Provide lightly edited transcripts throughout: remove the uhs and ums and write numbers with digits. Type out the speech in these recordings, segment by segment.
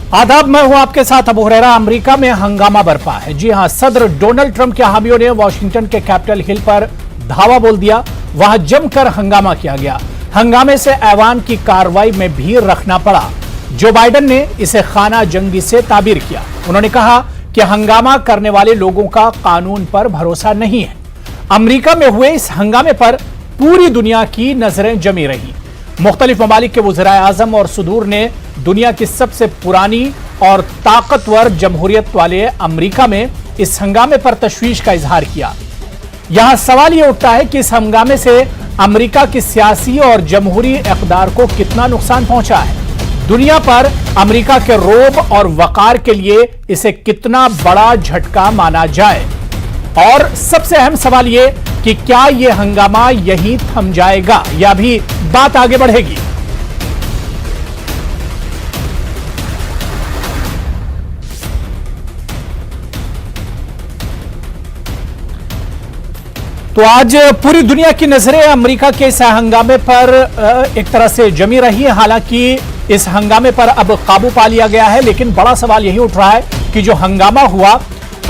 आदाब, मैं हूं आपके साथ अबू हुरैरा। अमेरिका में हंगामा बरपा है। जी हां, सदर डोनाल्ड ट्रंप के हामियों ने वॉशिंगटन के कैपिटल हिल पर धावा बोल दिया। वहां जमकर हंगामा किया गया। हंगामे से ऐवान की कार्रवाई में भी रखना पड़ा। जो बाइडेन ने इसे खाना जंगी से ताबीर किया। उन्होंने कहा कि हंगामा करने वाले लोगों का कानून पर भरोसा नहीं है। अमेरिका में हुए इस हंगामे पर पूरी दुनिया की नजरें जमी रही। मुख्तलिफ ममालिक के वज़ीराए आज़म और सदूर ने दुनिया की सबसे पुरानी और ताकतवर जमहूरियत वाले अमेरिका में इस हंगामे पर तशवीश का इजहार किया। यहां सवाल यह उठता है कि इस हंगामे से अमेरिका की सियासी और जमहूरी इक़्तिदार को कितना नुकसान पहुंचा है। दुनिया पर अमेरिका के रोब और वकार के लिए इसे कितना बड़ा झटका माना जाए। और सबसे अहम सवाल यह कि क्या यह हंगामा यहीं थम जाएगा या भी बात आगे बढ़ेगी। तो आज पूरी दुनिया की नजरें अमेरिका के इस हंगामे पर एक तरह से जमी रही है। हालांकि इस हंगामे पर अब काबू पा लिया गया है, लेकिन बड़ा सवाल यही उठ रहा है कि जो हंगामा हुआ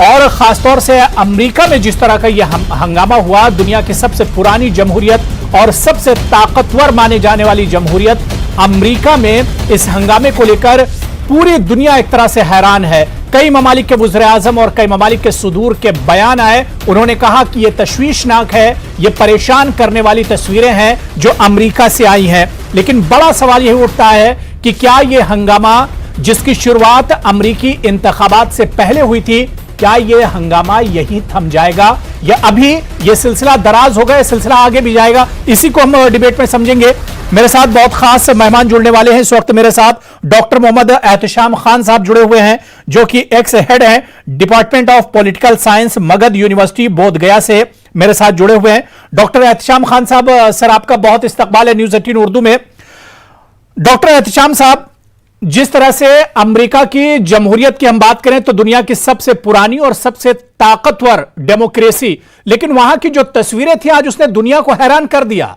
और खासतौर से अमेरिका में जिस तरह का यह हंगामा हुआ, दुनिया की सबसे पुरानी जमहूरियत और सबसे ताकतवर माने जाने वाली जमहूरियत अमेरिका में इस हंगामे को लेकर पूरी दुनिया एक तरह से हैरान है। कई ममालिक के वज़ीराए आज़म और कई ममालिक के सदूर के बयान आए। उन्होंने कहा कि यह तशवीशनाक है, यह परेशान करने वाली तस्वीरें हैं जो अमेरिका से आई हैं। लेकिन बड़ा सवाल यही उठता है कि क्या यह हंगामा जिसकी शुरुआत अमेरिकी इंतखाबात से पहले हुई थी, क्या यह हंगामा यहीं थम जाएगा या अभी यह सिलसिला दराज होगा, यह सिलसिला आगे भी जाएगा। इसी को हम डिबेट में समझेंगे। मेरे साथ बहुत खास मेहमान जुड़ने वाले हैं। इस वक्त मेरे साथ डॉक्टर मोहम्मद एहतशाम खान साहब जुड़े हुए हैं, जो कि एक्स हेड हैं department of political science Magadh university Bodhgaya से मेरे साथ जुड़े हुए हैं। डॉक्टर एहतशाम खान साहब, सर आपका बहुत इस्तकबाल है न्यूज़ 18 उर्दू में। डॉक्टर एहतशाम साहब, जिस तरह से अमेरिका की जमहूरियत की हम बात करें तो दुनिया की सबसे पुरानी और सबसे ताकतवर डेमोक्रेसी, लेकिन वहां की जो तस्वीरें थी आज उसने दुनिया को हैरान कर दिया।